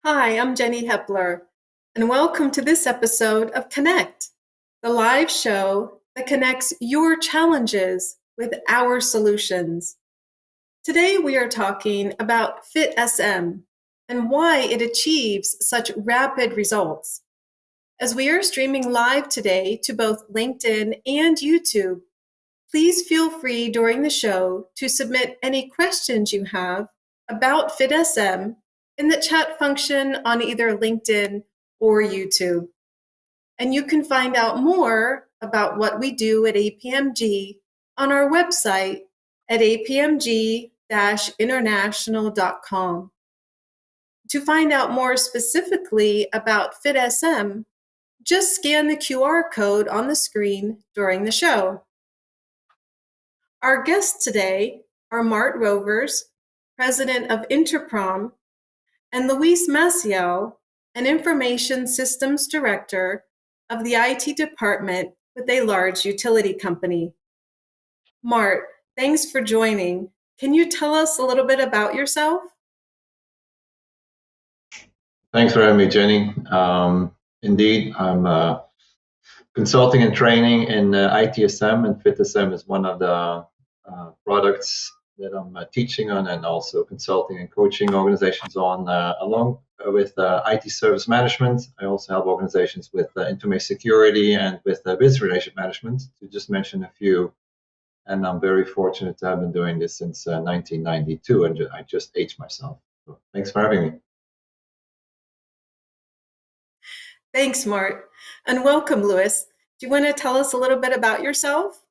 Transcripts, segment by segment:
Hi, I'm Jenny Hepler, and welcome to this episode of Connect, the live show that connects your challenges with our solutions. Today we are talking about FitSM and why it achieves such rapid results. As we are streaming live today to both LinkedIn and YouTube, please feel free during the show to submit any questions you have about FitSM in the chat function on either LinkedIn or YouTube. And you can find out more about what we do at APMG on our website at apmg-international.com. To find out more specifically about FitSM, just scan the QR code on the screen during the show. Our guests today are Mart Rovers, president of Interprom, and Luis Maciel, an information systems director of the IT department with a large utility company. Mart, thanks for joining. Can you tell us a little bit about yourself? Thanks for having me, Jenny. Indeed, I'm consulting and training in ITSM, and FitSM is one of the products that I'm teaching on and also consulting and coaching organizations on, along with IT service management. I also help organizations with information security and with business relationship management, to just mention a few. And I'm very fortunate to have been doing this since 1992, and I just aged myself. So thanks for having me. Thanks, Mart. And welcome, Luis. Do you want to tell us a little bit about yourself?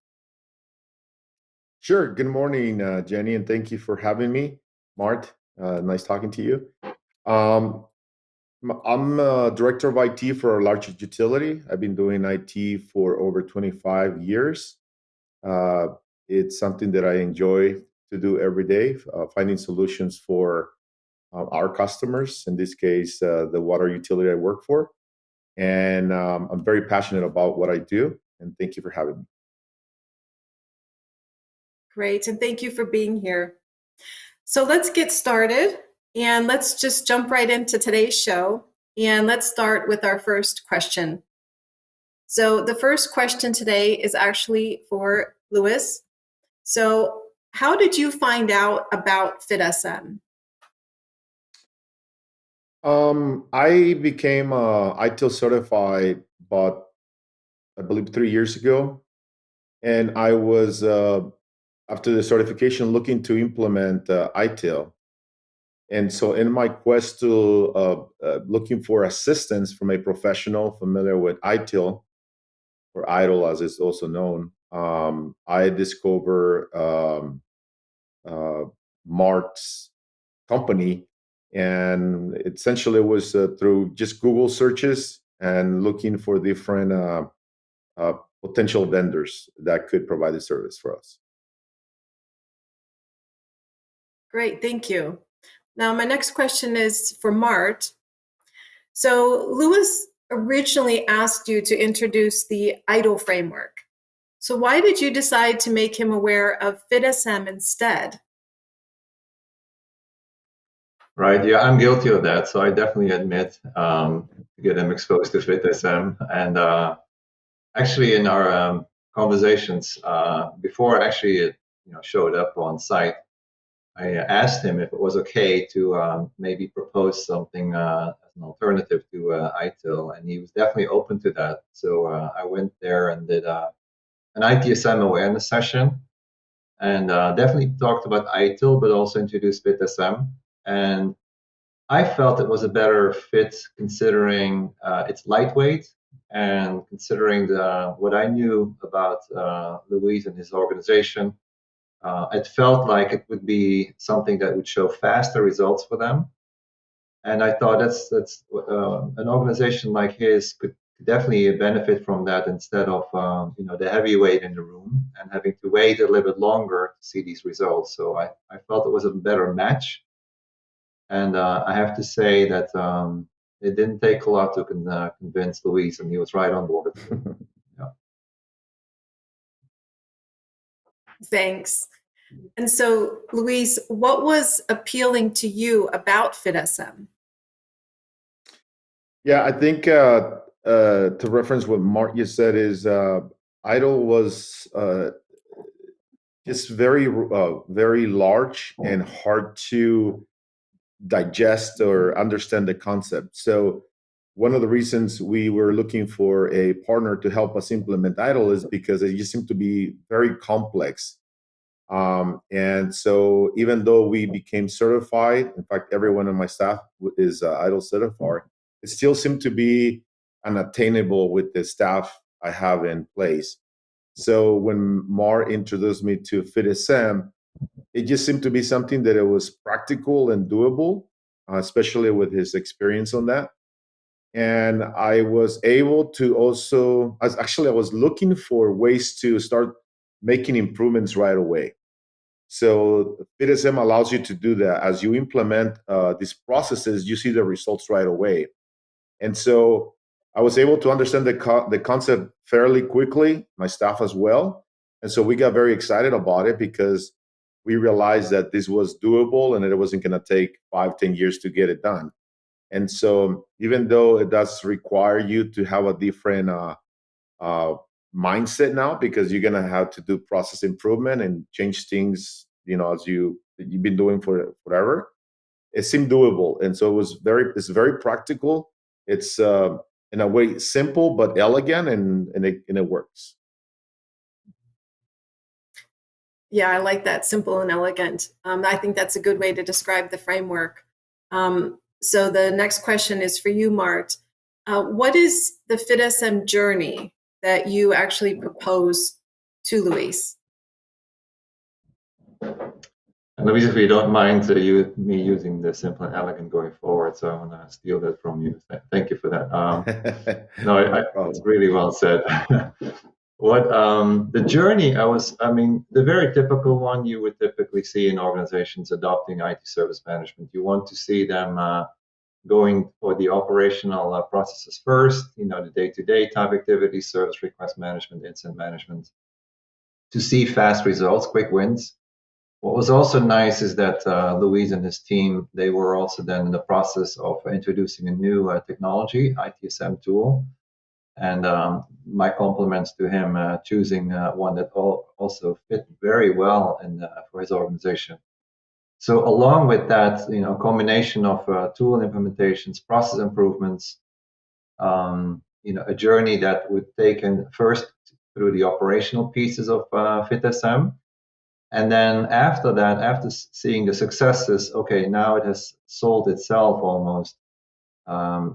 Sure. Good morning, Jenny, and thank you for having me. Mart, nice talking to you. I'm a director of IT for a large utility. I've been doing IT for over 25 years. It's something that I enjoy to do every day, finding solutions for our customers, in this case, the water utility I work for. And I'm very passionate about what I do, and thank you for having me. Great, and thank you for being here. So let's get started, and let's just jump right into today's show. And let's start with our first question. So the first question today is actually for Luis. So how did you find out about FitSM? I became ITIL certified about, I believe, 3 years ago. And I was, after the certification, looking to implement ITIL. And so in my quest to looking for assistance from a professional familiar with ITIL, or ITIL as it's also known, I discovered Mart's company. And essentially it was through just Google searches and looking for different potential vendors that could provide the service for us. Great, thank you. Now, my next question is for Mart. So Luis originally asked you to introduce the ITIL Framework. So why did you decide to make him aware of FitSM instead? Right, yeah, I'm guilty of that. So I definitely admit to get them exposed to FitSM. And actually in our conversations, before I actually showed up on site, I asked him if it was okay to maybe propose something as an alternative to ITIL, and he was definitely open to that. So I went there and did an ITSM awareness session, and definitely talked about ITIL, but also introduced FitSM. And I felt it was a better fit considering it's lightweight and considering what I knew about Luis and his organization. It felt like it would be something that would show faster results for them, and I thought that's an organization like his could definitely benefit from that instead of the heavyweight in the room and having to wait a little bit longer to see these results. So I felt it was a better match, and I have to say that it didn't take a lot to convince Luis, and he was right on board. Yeah. Thanks. And so, Luis, what was appealing to you about FitSM? Yeah, I think to reference what Mart you said is ITIL was just very large and hard to digest or understand the concept. So one of the reasons we were looking for a partner to help us implement ITIL is because it just seemed to be very complex. And so even though we became certified, in fact, everyone on my staff is ITIL certified, it still seemed to be unattainable with the staff I have in place. So when Mar introduced me to FitSM, it just seemed to be something that it was practical and doable, especially with his experience on that. And I was able to also, I was looking for ways to start making improvements right away. So FitSM allows you to do that. As you implement these processes, you see the results right away. And so I was able to understand the concept fairly quickly, my staff as well. And so we got very excited about it because we realized that this was doable and that it wasn't going to take 5-10 years to get it done. And so even though it does require you to have a different uh, mindset now, because you're going to have to do process improvement and change things, as you've been doing for forever, it seemed doable. And so it's very practical. It's in a way simple but elegant, and it works. Yeah, I like that, simple and elegant. I think that's a good way to describe the framework. So the next question is for you, Mart. What is the FitSM journey that you actually propose to Luis? And Louise, if you don't mind me using the simple and elegant going forward, so I want to steal that from you. Thank you for that. It's really well said. What the journey the very typical one you would typically see in organizations adopting IT service management. You want to see them going for the operational processes first, the day-to-day type activities, service request management, incident management, to see fast results, quick wins. What was also nice is that Luis and his team, they were also then in the process of introducing a new technology, ITSM tool. And my compliments to him choosing one that also fit very well for his organization. So along with that, combination of tool implementations, process improvements, a journey that would take in first through the operational pieces of FitSM. And then after that, after seeing the successes, okay, now it has sold itself almost,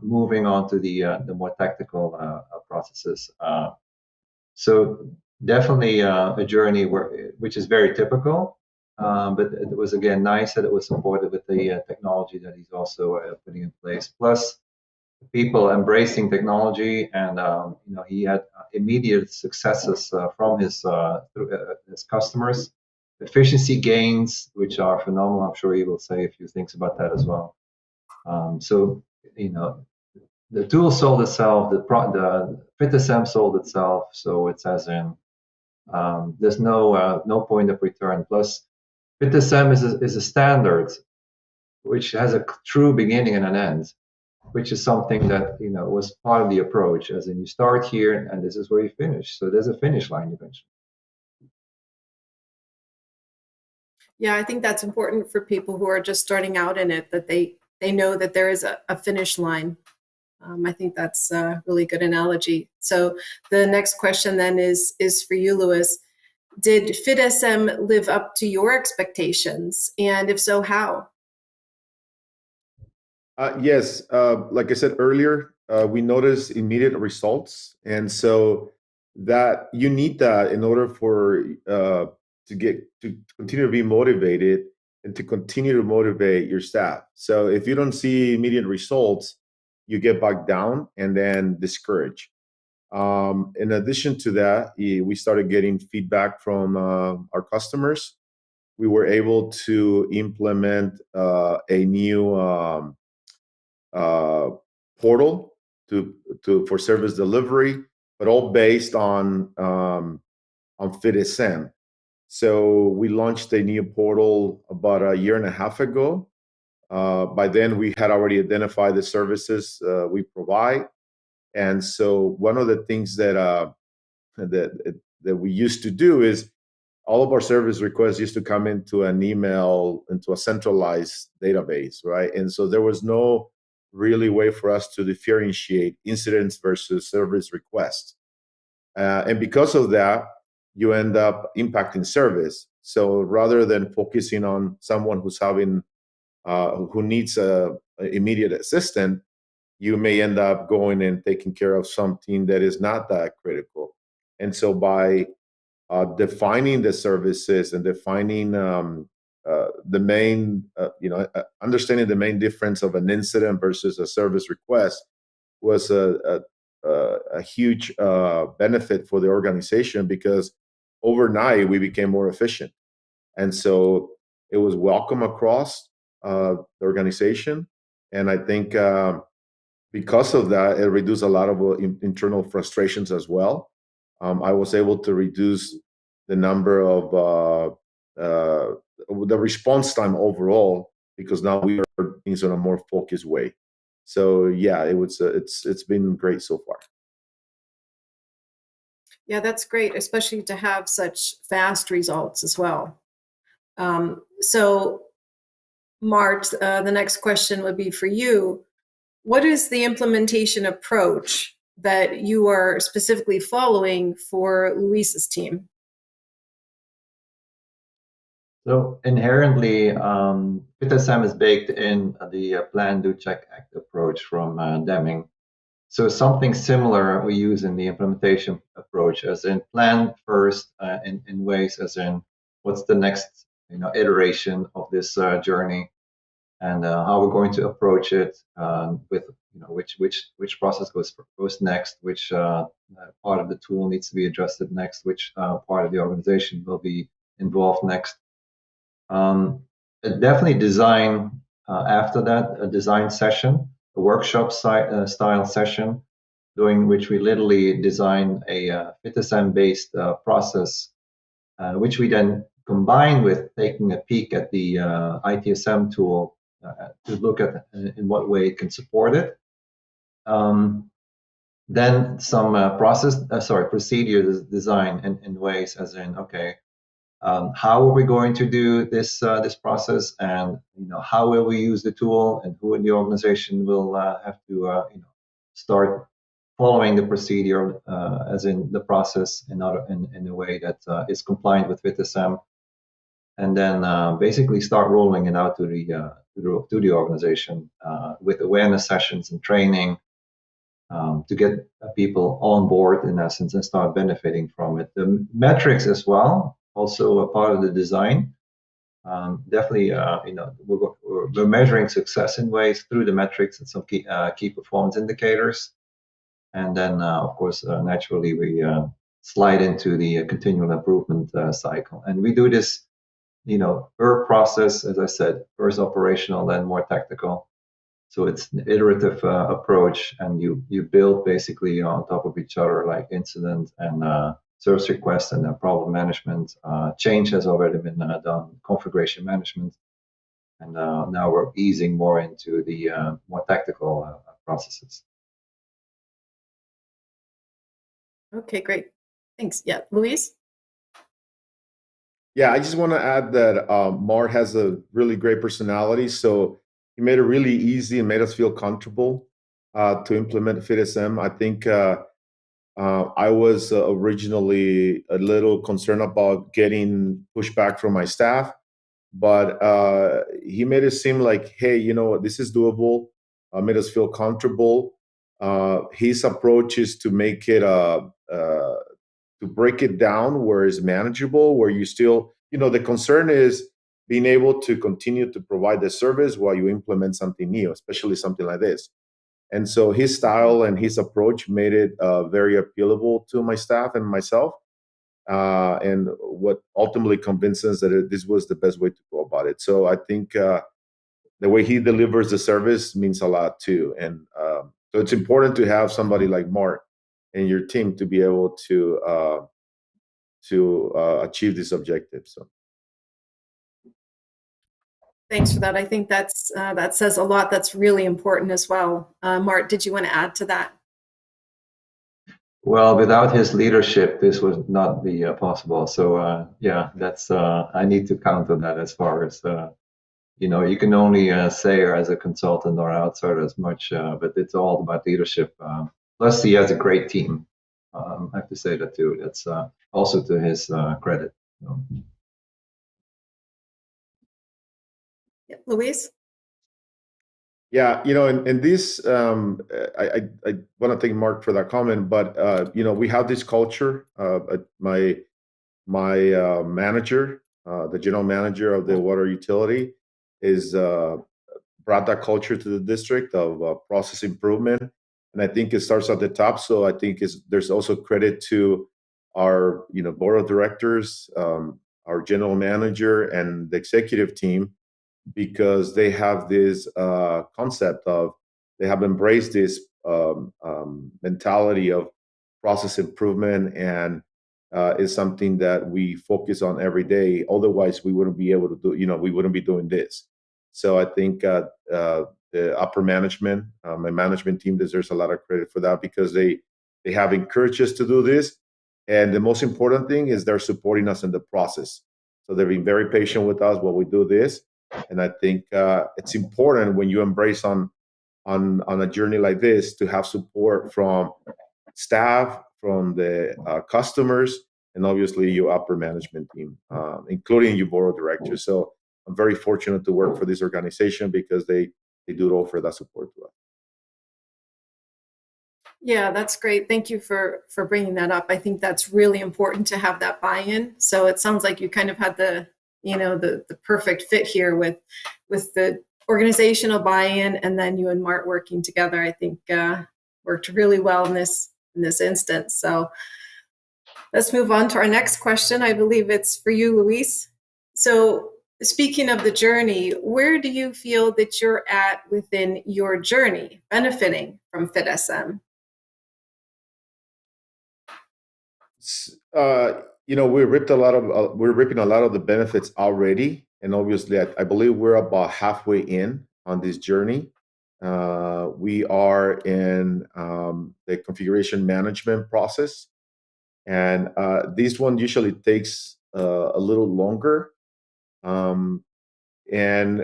moving on to the more tactical processes. So definitely a journey which is very typical, but it was again nice that it was supported with the technology that he's also putting in place. Plus, people embracing technology, and he had immediate successes from his customers, efficiency gains, which are phenomenal. I'm sure he will say a few things about that as well. So the tool sold itself, the FitSM sold itself, so it says there's no point of return. Plus, FitSM is a standard which has a true beginning and an end, which is something that was part of the approach, as in you start here and this is where you finish. So there's a finish line eventually. Yeah, I think that's important for people who are just starting out in it, that they know that there is a finish line. I think that's a really good analogy. So the next question then is for you, Luis. Did FitSM live up to your expectations? And if so, how? Yes, like I said earlier, we noticed immediate results, and so that you need that in order for to continue to be motivated and to continue to motivate your staff. So if you don't see immediate results, you get bogged down and then discouraged. In addition to that, we started getting feedback from our customers. We were able to implement a new portal for service delivery, but all based on FitSM. So we launched a new portal about a year and a half ago, By then, we had already identified the services we provide, and so one of the things that we used to do is all of our service requests used to come into an email, into a centralized database, right? And so there was no really way for us to differentiate incidents versus service requests. And because of that, you end up impacting service. So rather than focusing on someone who's having who needs a immediate assistant, you may end up going and taking care of something that is not that critical. And so by defining the services and defining the main, understanding the main difference of an incident versus a service request was a huge benefit for the organization, because overnight we became more efficient. And so it was welcome across the organization. And I think because of that, it reduced a lot of internal frustrations as well. I was able to reduce the number of the response time overall, because now we are things in a more focused way. So yeah, it's been great so far. Yeah, that's great, especially to have such fast results as well. So, Mart, the next question would be for you. What is the implementation approach that you are specifically following for Luis's team? So inherently, FitSM is baked in the plan, do, check, act approach from Deming. So something similar we use in the implementation approach, as in plan first in ways as in what's the next iteration of this journey, and how we're going to approach it with which process goes next, which part of the tool needs to be adjusted next, which part of the organization will be involved next. Definitely design after that, a design session, a workshop style session, during which we literally design a FitSM based process, which we then combine with taking a peek at the ITSM tool to look at in what way it can support it. Then some procedure design in ways as in, okay, how are we going to do this process, and how will we use the tool, and who in the organization will have to start following the procedure, as in the process, in a way that is compliant with FitSM, and then basically start rolling it out to the organization with awareness sessions and training to get people on board in essence and start benefiting from it. The metrics as well, also a part of the design. Definitely, we're measuring success in ways through the metrics and some key performance indicators, and then of course naturally we slide into the continual improvement cycle, and we do this, per process, as I said, first operational, then more technical. So it's an iterative approach, and you build basically on top of each other, like incident and service request and problem management. Change has already been done, configuration management, and now we're easing more into the more tactical processes. Okay, great. Thanks. Yeah, Luis? Yeah, I just want to add that Mart has a really great personality, so he made it really easy and made us feel comfortable to implement FitSM. I think I was originally a little concerned about getting pushback from my staff, but he made it seem like, hey, this is doable. Made us feel comfortable. His approach is to make it to break it down where it's manageable, where you still, the concern is being able to continue to provide the service while you implement something new, especially something like this. And so his style and his approach made it very appealable to my staff and myself. And what ultimately convinces that this was the best way to go about it. So I think the way he delivers the service means a lot too. And so it's important to have somebody like Mart in your team to be able to achieve this objective. So Thanks for that. I think that says a lot. That's really important as well. Mart, did you want to add to that? Well, without his leadership, this would not be possible. So yeah, that's I need to counter that as far as you can only say as a consultant or outsider as much, but it's all about leadership. Plus, he has a great team. I have to say that too. That's also to his credit. So. Yeah. Luis? Yeah, and this, I want to thank Mark for that comment, but we have this culture. My manager, the general manager of the water utility, is brought that culture to the district of process improvement, and I think it starts at the top. So I think there's also credit to our board of directors, our general manager, and the executive team, because they have this concept of, they have embraced this mentality of process improvement, and is something that we focus on every day. Otherwise, we wouldn't be able to do, we wouldn't be doing this. So I think the upper management, my management team deserves a lot of credit for that, because they have encouraged us to do this. And the most important thing is they're supporting us in the process. So they've been very patient with us while we do this. And I think it's important when you embrace on a journey like this to have support from staff, from the customers, and obviously your upper management team, including your board of directors. So I'm very fortunate to work for this organization, because they do offer that support to us. Yeah, that's great. Thank you for bringing that up. I think that's really important to have that buy-in. So it sounds like you kind of had the perfect fit here with the organizational buy-in, and then you and Mart working together. I think worked really well in this instance. So let's move on to our next question. I believe it's for you, Luis. So speaking of the journey, where do you feel that you're at within your journey benefiting from FitSM? We're ripping a lot of the benefits already, and obviously, I believe we're about halfway in on this journey. We are in the configuration management process, and this one usually takes a little longer. And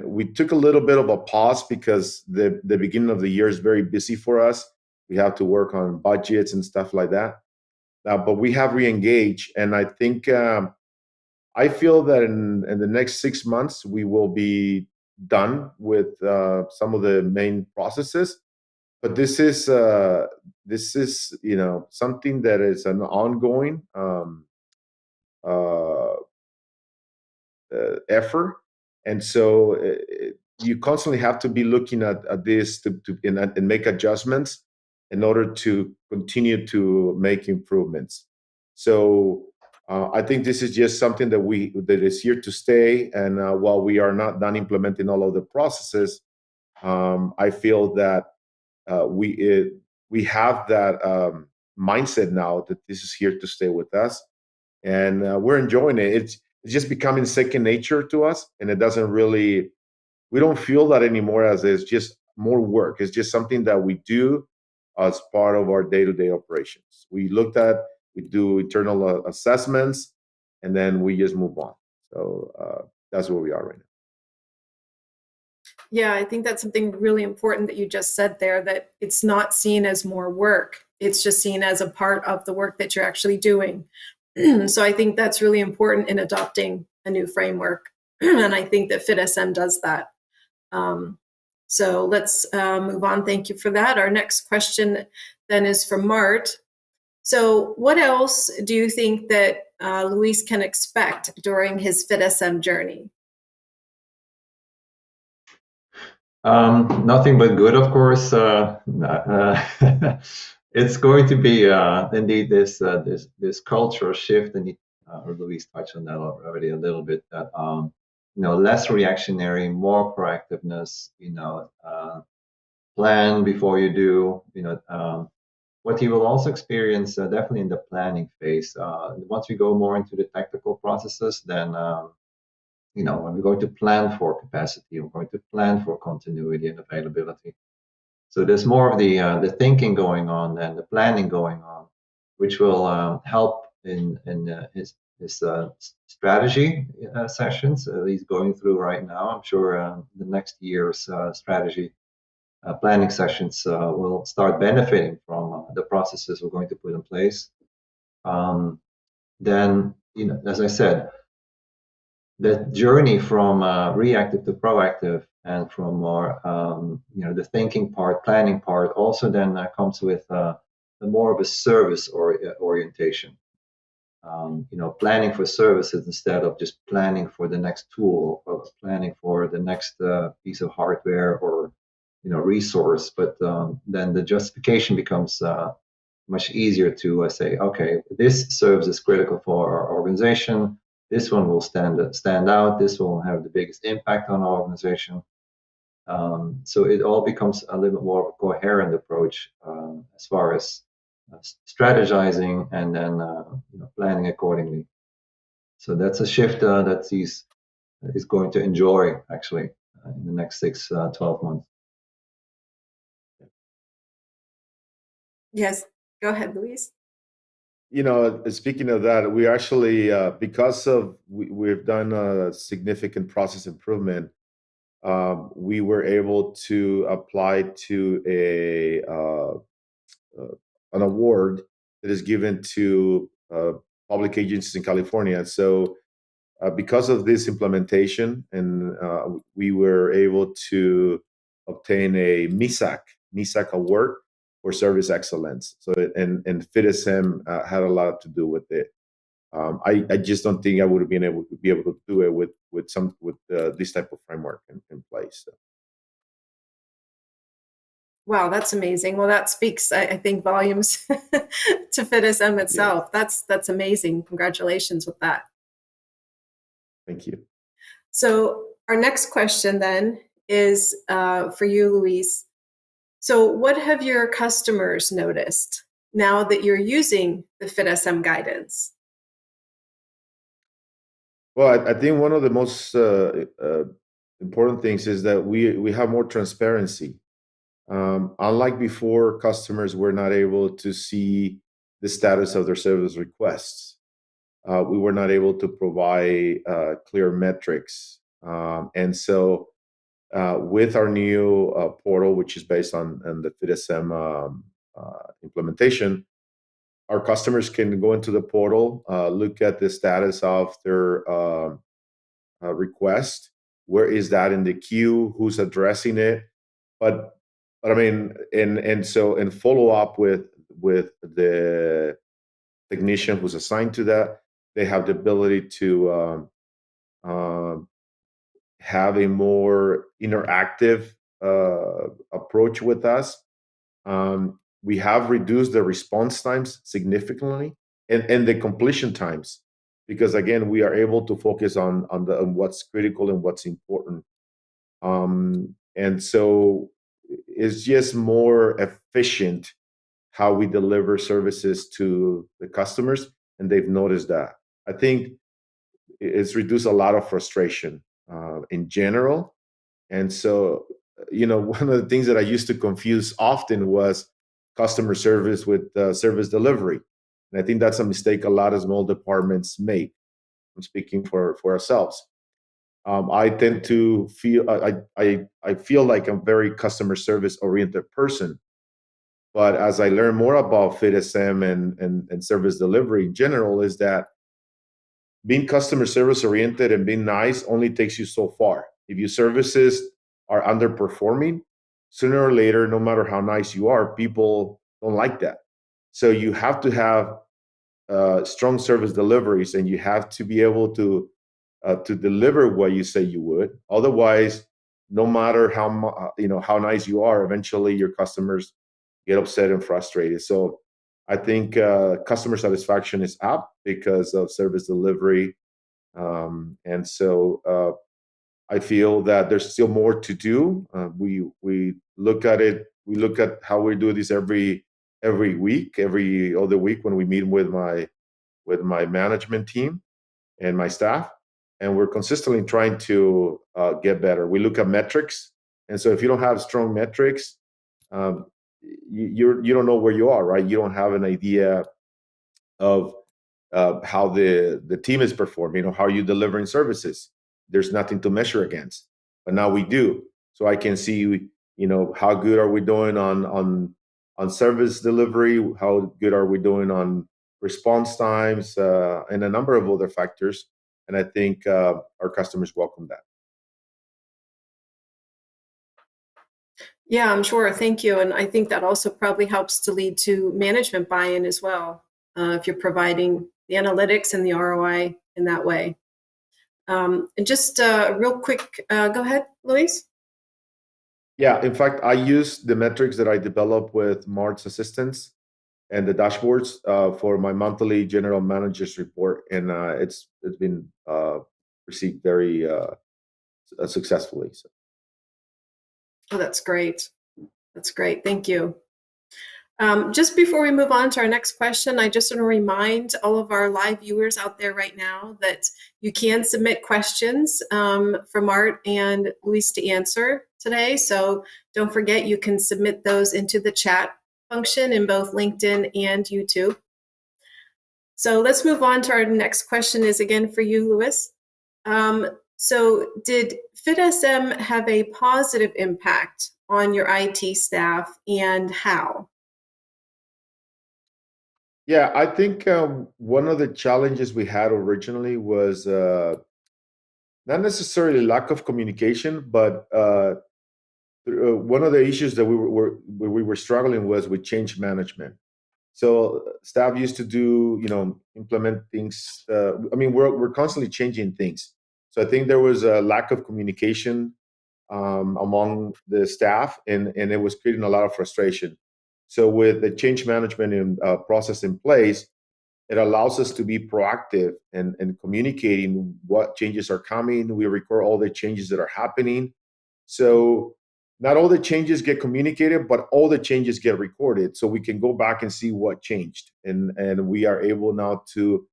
we took a little bit of a pause because the beginning of the year is very busy for us. We have to work on budgets and stuff like that. But we have re-engaged, and I think I feel that in the next 6 months we will be done with some of the main processes. But this is something that is an ongoing effort, and so you constantly have to be looking at this and make adjustments in order to continue to make improvements. So I think this is just something that is here to stay. And while we are not done implementing all of the processes, I feel that we have that mindset now that this is here to stay with us, and we're enjoying it. It's just becoming second nature to us, and we don't feel that anymore as it's just more work. It's just something that we do as part of our day-to-day operations. We do internal assessments, and then we just move on. So that's where we are right now. Yeah, I think that's something really important that you just said there, that it's not seen as more work. It's just seen as a part of the work that you're actually doing. So I think that's really important in adopting a new framework. And I think that FitSM does that. So let's move on. Thank you for that. Our next question then is from Mart. So what else do you think that Luis can expect during his FitSM journey? Nothing but good, of course. It's going to be indeed this cultural shift, and Luis touched on that already a little bit. That less reactionary, more proactiveness. Plan before you do. What he will also experience definitely in the planning phase. Once we go more into the technical processes, then when we're going to plan for capacity, we're going to plan for continuity and availability. So there's more of the thinking going on and the planning going on, which will help in his strategy sessions he's going through right now. I'm sure the next year's strategy planning sessions will start benefiting from the processes we're going to put in place. Then, as I said, the journey from reactive to proactive and from more, the thinking part, planning part, also then comes with more of a service orientation. Planning for services instead of just planning for the next tool or planning for the next piece of hardware or resource. But then the justification becomes much easier to say, okay, this service is critical for our organization. This one will stand out. This will have the biggest impact on our organization. So it all becomes a little bit more of a coherent approach as far as strategizing and then planning accordingly. So that's a shift that he's going to enjoy actually in the next 12 months. Yes, go ahead, Luis. Speaking of that, we actually, because we've done a significant process improvement, we were able to apply to an award that is given to public agencies in California. So because of this implementation, and we were able to obtain a MISAC award for service excellence. So and FitSM had a lot to do with it. I just don't think I would have been able to do it with this type of framework in place. So. Wow, that's amazing. Well, that speaks, I think, volumes to FitSM itself. Yeah. That's amazing. Congratulations with that. Thank you. So our next question then is for you, Luis. So what have your customers noticed now that you're using the FitSM guidance? Well, I think one of the most important things is that we have more transparency. Unlike before, customers were not able to see the status of their service requests. We were not able to provide clear metrics. And so with our new portal, which is based on the FitSM implementation, our customers can go into the portal, look at the status of their request. Where is that in the queue? Who's addressing it? But I mean, and follow up with the technician who's assigned to that. They have the ability to have a more interactive approach with us. We have reduced the response times significantly and the completion times, because again, we are able to focus on what's critical and what's important. And so it's just more efficient how we deliver services to the customers, and they've noticed that. I think it's reduced a lot of frustration in general. And so, one of the things that I used to confuse often was customer service with service delivery. And I think that's a mistake a lot of small departments make. I'm speaking for ourselves. I tend to feel, I feel like I'm a very customer service oriented person. But as I learn more about FitSM and service delivery in general, is that being customer service oriented and being nice only takes you so far. If your services are underperforming, sooner or later, no matter how nice you are, people don't like that. So you have to have strong service deliveries, and you have to be able to deliver what you say you would. Otherwise, no matter how nice you are, eventually your customers get upset and frustrated. So I think customer satisfaction is up because of service delivery. And so I feel that there's still more to do. We look at it. We look at how we do this every week, every other week when we meet with my management team and my staff. and we're consistently trying to get better. We look at metrics, and so if you don't have strong metrics, you don't know where you are, right? You don't have an idea of how the team is performing, how are you delivering services. There's nothing to measure against, but now we do. So I can see, how good are we doing on service delivery? How good are we doing on response times, and a number of other factors. And I think our customers welcome that. Yeah, I'm sure. Thank you. And I think that also probably helps to lead to management buy-in as well, if you're providing the analytics and the ROI in that way. And just real quick, go ahead, Luis. Yeah, in fact, I use the metrics that I develop with Mart's assistants and the dashboards for my monthly general managers report, and it's been received very successfully. So. Oh, that's great. That's great. Thank you. Just before we move on to our next question, I just want to remind all of our live viewers out there right now that you can submit questions for Mart and Luis to answer today. So don't forget, you can submit those into the chat function in both LinkedIn and YouTube. So let's move on to our next question is again for you, Luis. So did FitSM have a positive impact on your IT staff, and how? Yeah, I think one of the challenges we had originally was not necessarily lack of communication, but one of the issues that we were struggling with change management. So staff used to do, implement things. We're constantly changing things. So I think there was a lack of communication among the staff, and it was creating a lot of frustration. So with the change management process in place, it allows us to be proactive and communicating what changes are coming. We record all the changes that are happening. So not all the changes get communicated, but all the changes get recorded. So we can go back and see what changed. And we are able now to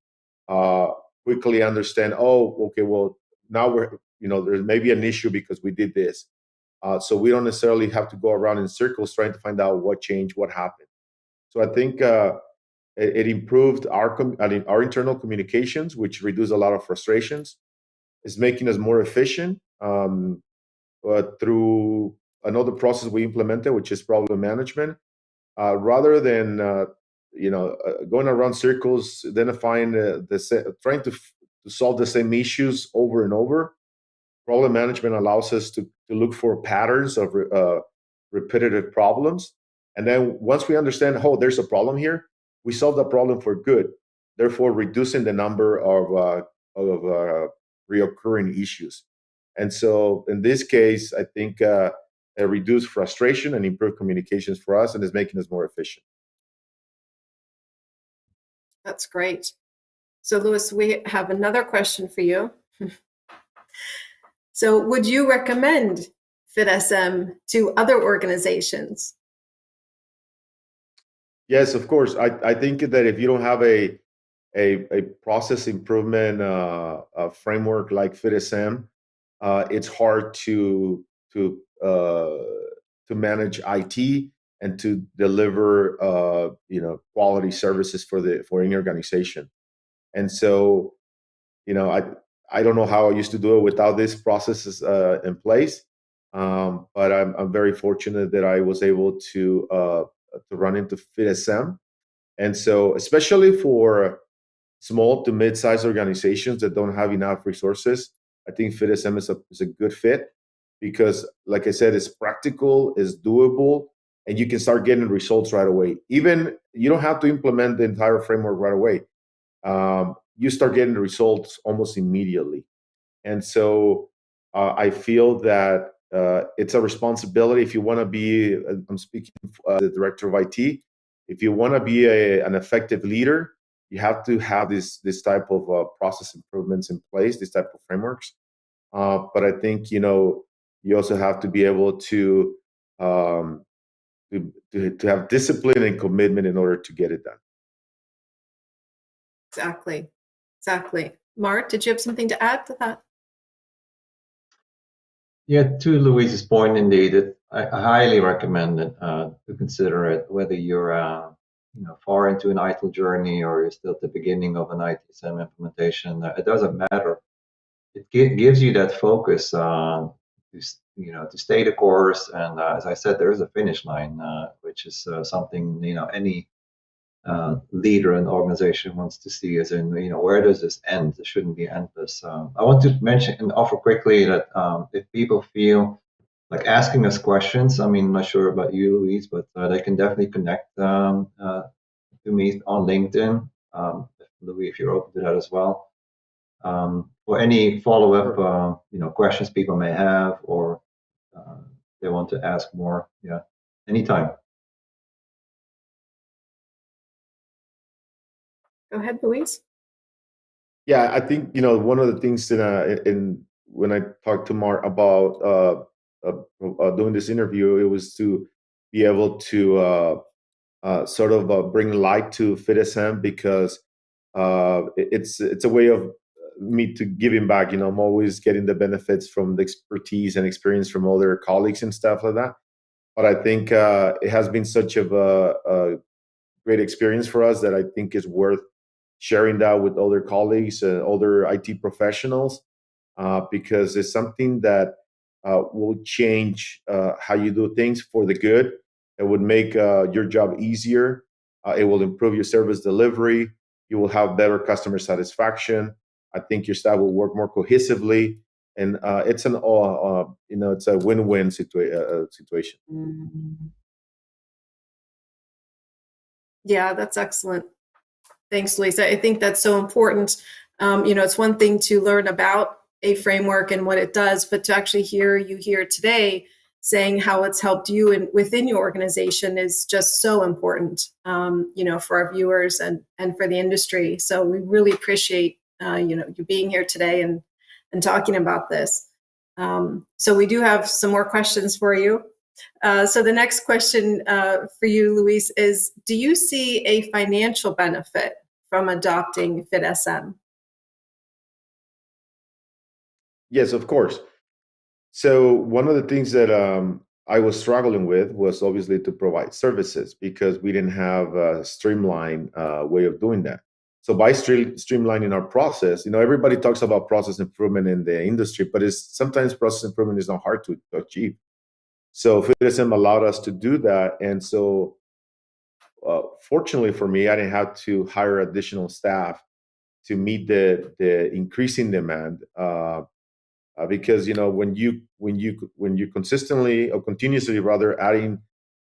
quickly understand, okay, well, now there's maybe an issue because we did this. So we don't necessarily have to go around in circles trying to find out what changed, what happened. So I think it improved our internal communications, which reduced a lot of frustrations. It's making us more efficient through another process we implemented, which is problem management. Rather than going around circles, identifying trying to solve the same issues over and over. Problem management allows us to look for patterns of repetitive problems, and then once we understand, there's a problem here, we solve the problem for good, therefore reducing the number of reoccurring issues. And so in this case, I think it reduced frustration and improved communications for us, and is making us more efficient. That's great. So Luis, we have another question for you. So would you recommend FitSM to other organizations? Yes, of course. I think that if you don't have a process improvement framework like FitSM, it's hard to manage IT and to deliver quality services for any organization. And so, I don't know how I used to do it without these processes in place, but I'm very fortunate that I was able to run into FitSM. And so, especially for small to mid-sized organizations that don't have enough resources, I think FitSM is a good fit because, like I said, it's practical, it's doable, and you can start getting results right away. Even you don't have to implement the entire framework right away. You start getting the results almost immediately. And so I feel that it's a responsibility. If you want to be, I'm speaking the director of IT, if you want to be an effective leader, you have to have this type of process improvements in place, this type of frameworks. But I think you also have to be able to have discipline and commitment in order to get it done. Exactly. Mart, did you have something to add to that? Yeah, to Louise's point, indeed, I highly recommend it to consider it, whether you're far into an ITIL journey or you're still at the beginning of an ITSM implementation. It doesn't matter. It gives you that focus to stay the course. And as I said, there is a finish line, which is something any leader in the organization wants to see, as in where does this end? It shouldn't be endless. I want to mention and offer quickly that if people feel like asking us questions, I mean, I'm not sure about you, Louise, but they can definitely connect to me on LinkedIn. Louis, if you're open to that as well. For any follow-up, questions people may have, or they want to ask more, yeah, anytime. Go ahead, Louise. Yeah, I think one of the things in when I talked to Mart about doing this interview, it was to be able to sort of bring light to FitSM, because it's a way of me to giving back. I'm always getting the benefits from the expertise and experience from other colleagues and stuff like that. But I think it has been such of a great experience for us that I think is worth sharing that with other colleagues, other IT professionals, because it's something that will change how you do things for the good. It would make your job easier. It will improve your service delivery. You will have better customer satisfaction. I think your staff will work more cohesively, and it's it's a win-win situation. Yeah, that's excellent. Thanks, Lisa. I think that's so important. It's one thing to learn about a framework and what it does, but to actually hear you here today saying how it's helped you within your organization is just so important, for our viewers and for the industry. So we really appreciate, you being here today and talking about this. So we do have some more questions for you. So the next question for you, Luis, is, do you see a financial benefit from adopting FitSM? Yes, of course. So one of the things that I was struggling with was obviously to provide services, because we didn't have a streamlined way of doing that. So by streamlining our process, everybody talks about process improvement in the industry, but sometimes process improvement is not hard to achieve. So FitSM allowed us to do that. And so fortunately for me, I didn't have to hire additional staff to meet the increasing demand. Because when you consistently or continuously rather adding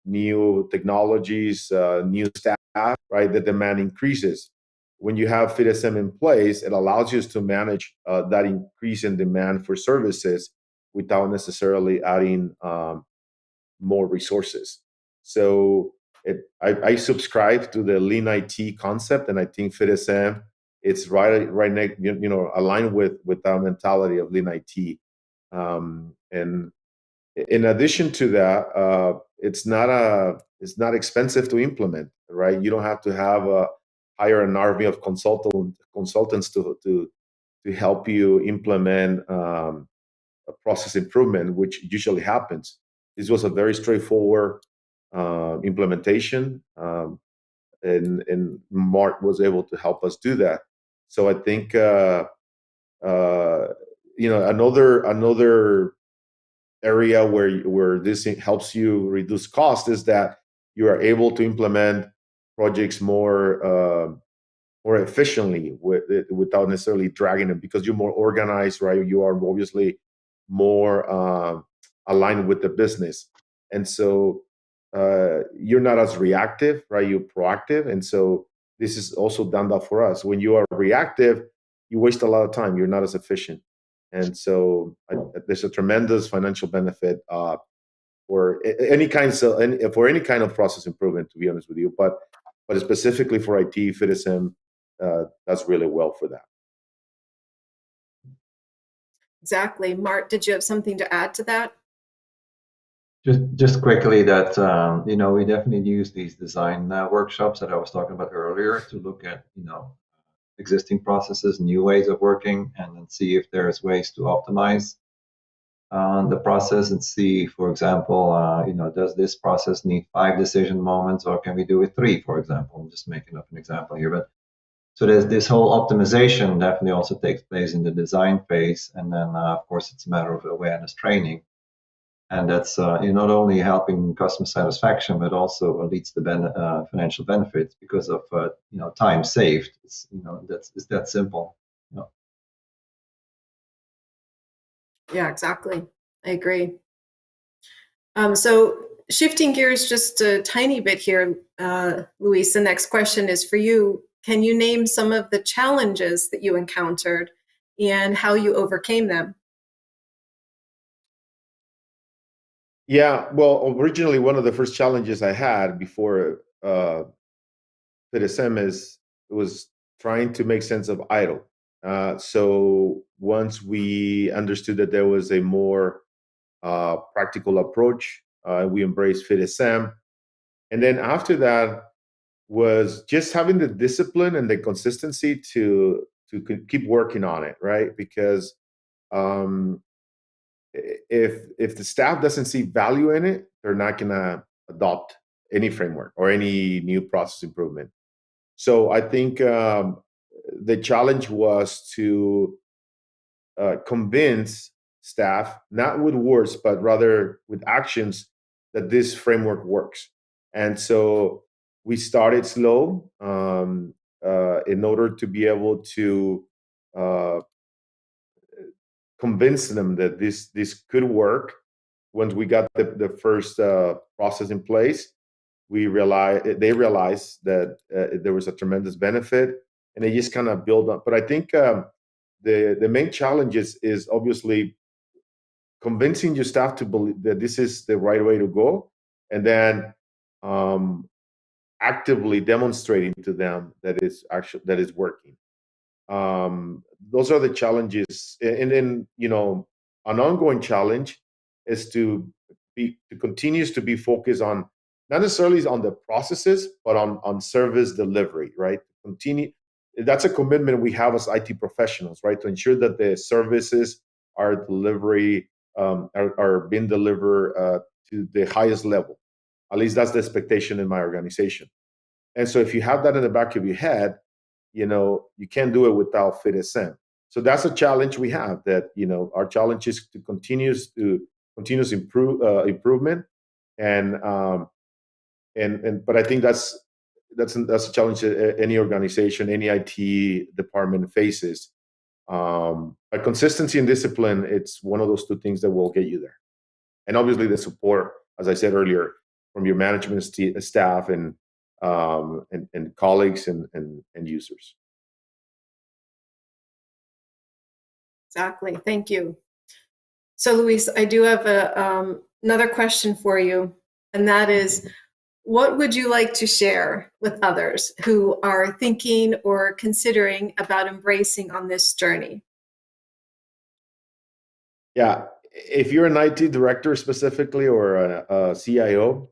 new technologies, new staff, right, the demand increases. When you have FitSM in place, it allows you to manage that increase in demand for services without necessarily adding more resources. So I subscribe to the lean IT concept, and I think FitSM it's right next, aligned with our mentality of lean IT. And in addition to that, it's not expensive to implement, right? You don't have to hire an army of consultants to help you implement a process improvement, which usually happens. This was a very straightforward implementation, and Mart was able to help us do that. So I think another area where this helps you reduce cost is that you are able to implement projects more efficiently without necessarily dragging them, because you're more organized, right? You are obviously more aligned with the business, and so you're not as reactive, right? You're proactive, and so this is also done that for us. When you are reactive, you waste a lot of time. You're not as efficient, and so there's a tremendous financial benefit for any kind of process improvement, to be honest with you. But specifically for IT, FitSM does really well for that. Exactly. Mart, did you have something to add to that? Just quickly that we definitely use these design workshops that I was talking about earlier to look at existing processes, new ways of working, and then see if there's ways to optimize the process and see, for example, does this process need 5 decision moments or can we do it 3, for example? I'm just making up an example here, but so there's this whole optimization definitely also takes place in the design phase, and then of course it's a matter of awareness training, and that's not only helping customer satisfaction but also leads to financial benefits because of time saved. It's that simple. Yeah, exactly. I agree. So shifting gears just a tiny bit here, Luis, the next question is for you. Can you name some of the challenges that you encountered and how you overcame them? Yeah, well, originally one of the first challenges I had before FitSM was trying to make sense of ITIL. So once we understood that there was a more practical approach, we embraced FitSM. And then after that was just having the discipline and the consistency to keep working on it, right? Because if the staff doesn't see value in it, they're not gonna adopt any framework or any new process improvement. So I think the challenge was to convince staff, not with words, but rather with actions, that this framework works. And so we started slow in order to be able to uh, convince them that this could work. Once we got the first process in place, they realized that there was a tremendous benefit, and they just kind of build up. But I think the main challenge is obviously convincing your staff to believe that this is the right way to go, and then actively demonstrating to them that is working. Those are the challenges, and then an ongoing challenge is to continues to be focused on not necessarily on the processes, but on service delivery, right? Continue. That's a commitment we have as IT professionals, right? To ensure that the services are being delivered to the highest level. At least that's the expectation in my organization. And so if you have that in the back of your head, you can't do it without FitSM. So that's a challenge we have. That our challenge is to continuous improvement, and but I think that's a challenge that any organization, any IT department faces. But consistency and discipline, it's one of those two things that will get you there. And obviously the support, as I said earlier, from your management staff and colleagues and users. Exactly. Thank you. So, Luis, I do have another question for you, and that is, what would you like to share with others who are thinking or considering about embracing on this journey? Yeah, if you're an IT director specifically or a CIO,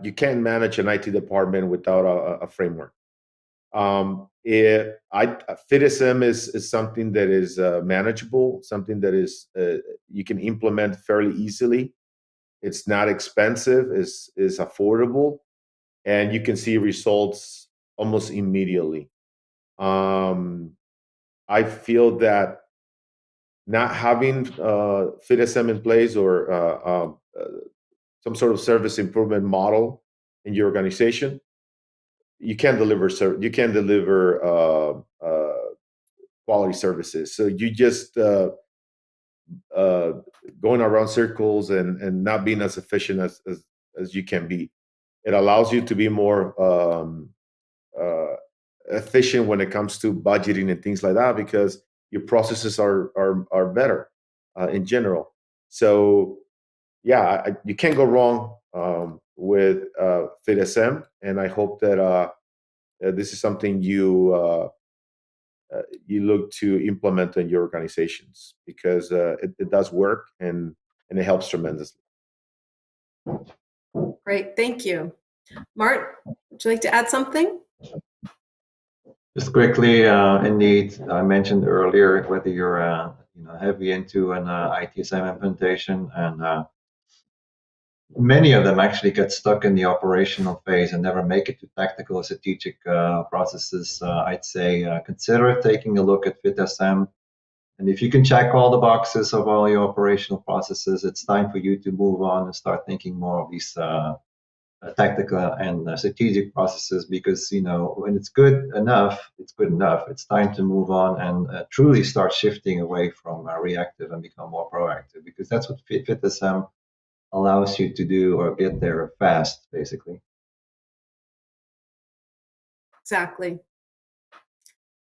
you can't manage an IT department without a framework. FitSM is something that is manageable, something that is you can implement fairly easily. It's not expensive, is affordable, and you can see results almost immediately. I feel that not having FitSM in place or some sort of service improvement model in your organization, you can't deliver quality services. So you just going around circles and not being as efficient as you can be. It allows you to be more efficient when it comes to budgeting and things like that, because your processes are better in general. So yeah, you can't go wrong with FitSM, and I hope that this is something you look to implement in your organizations, because it does work and it helps tremendously. Great, thank you. Mart, would you like to add something? Just quickly, indeed, I mentioned earlier whether you're heavy into an ITSM implementation, and many of them actually get stuck in the operational phase and never make it to tactical or strategic processes. I'd say consider taking a look at FitSM. And if you can check all the boxes of all your operational processes, it's time for you to move on and start thinking more of these tactical and strategic processes, because when it's good enough, it's good enough. It's time to move on and truly start shifting away from reactive and become more proactive, because that's what FitSM allows you to do, or get there fast, basically. Exactly.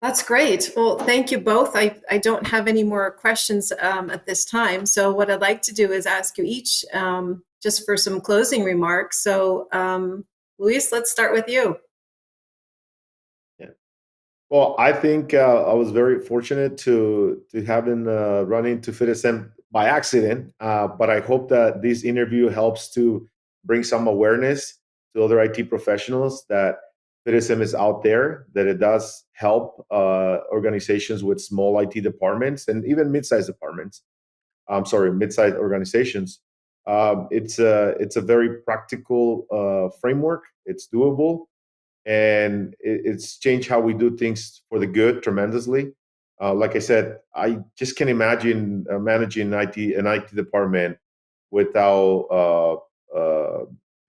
That's great. Well, thank you both. I don't have any more questions at this time. So what I'd like to do is ask you each just for some closing remarks. So Luis, let's start with you. Yeah. Well, I think I was very fortunate to have been run into FitSM by accident, but I hope that this interview helps to bring some awareness to other IT professionals that FitSM is out there, that it does help organizations with small IT departments and even mid-sized departments. Mid-sized organizations. It's a very practical framework. It's doable, and it's changed how we do things for the good tremendously. Like I said, I just can't imagine managing an IT department without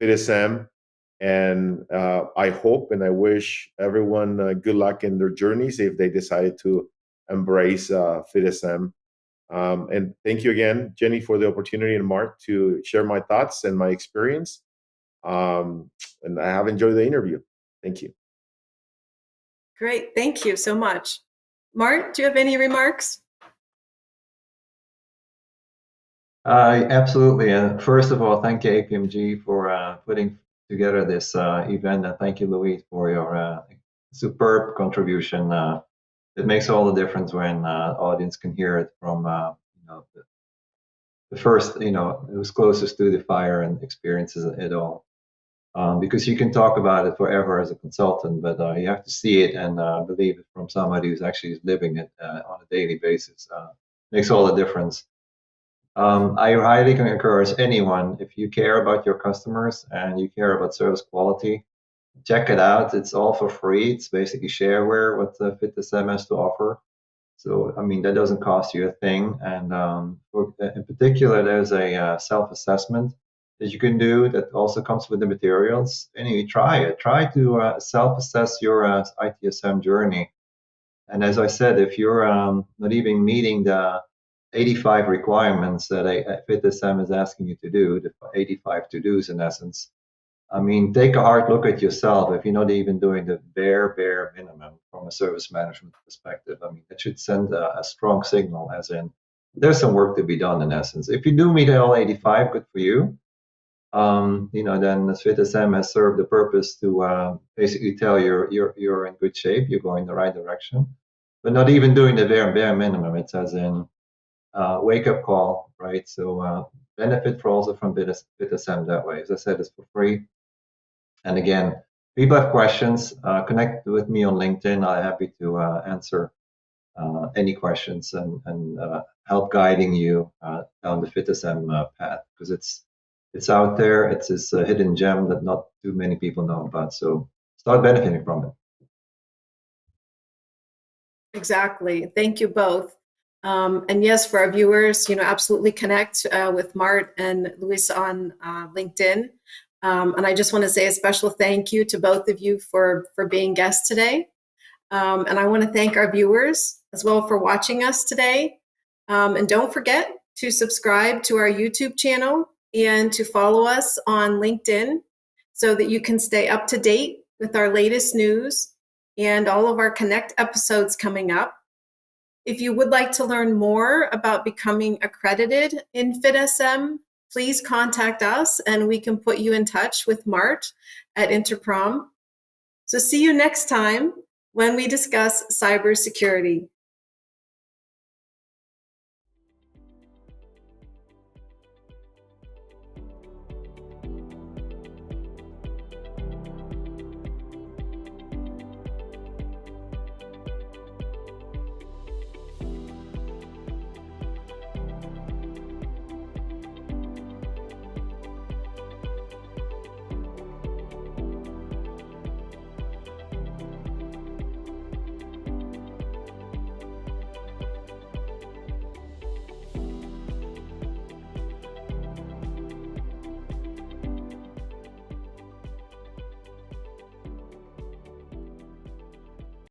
FitSM. And I hope and I wish everyone good luck in their journeys if they decided to embrace FitSM. And thank you again, Jenny, for the opportunity, and Mart, to share my thoughts and my experience. And I have enjoyed the interview. Thank you. Great. Thank you so much. Mart, do you have any remarks? Absolutely. And first of all, thank you, APMG, for putting together this event. And thank you, Louis, for your superb contribution. It makes all the difference when audience can hear it from the first, who's closest to the fire and experiences it all. Because you can talk about it forever as a consultant, but you have to see it and believe it from somebody who's actually living it on a daily basis. Makes all the difference. I highly can encourage anyone, if you care about your customers and you care about service quality, check it out. It's all for free. It's basically shareware what FitSM has to offer. So, I mean, that doesn't cost you a thing. And in particular, there's a self-assessment that you can do that also comes with the materials. And you try it. Try to self-assess your ITSM journey. And as I said, if you're not even meeting the 85 requirements that FitSM is asking you to do, the 85 to-dos in essence, I mean, take a hard look at yourself. If you're not even doing the bare minimum from a service management perspective, I mean, that should send a strong signal, as in there's some work to be done in essence. If you do meet all 85, good for you. Then FitSM has served the purpose to basically tell you're in good shape, you're going the right direction. But not even doing the bare minimum. It's as in wake up call, right? So benefit for also from FitSM that way. As I said, it's for free. And again, if people have questions, connect with me on LinkedIn. I'm happy to answer any questions and help guiding you down the FitSM path, because it's out there. It's this hidden gem that not too many people know about. So start benefiting from it. Exactly. Thank you both. And yes, for our viewers, absolutely connect with Mart and Luis on LinkedIn. And I just want to say a special thank you to both of you for being guests today. And I want to thank our viewers as well for watching us today. And don't forget to subscribe to our YouTube channel and to follow us on LinkedIn so that you can stay up to date with our latest news and all of our Connect episodes coming up. If you would like to learn more about becoming accredited in FitSM, please contact us and we can put you in touch with Mart at Interprom. So see you next time when we discuss cybersecurity.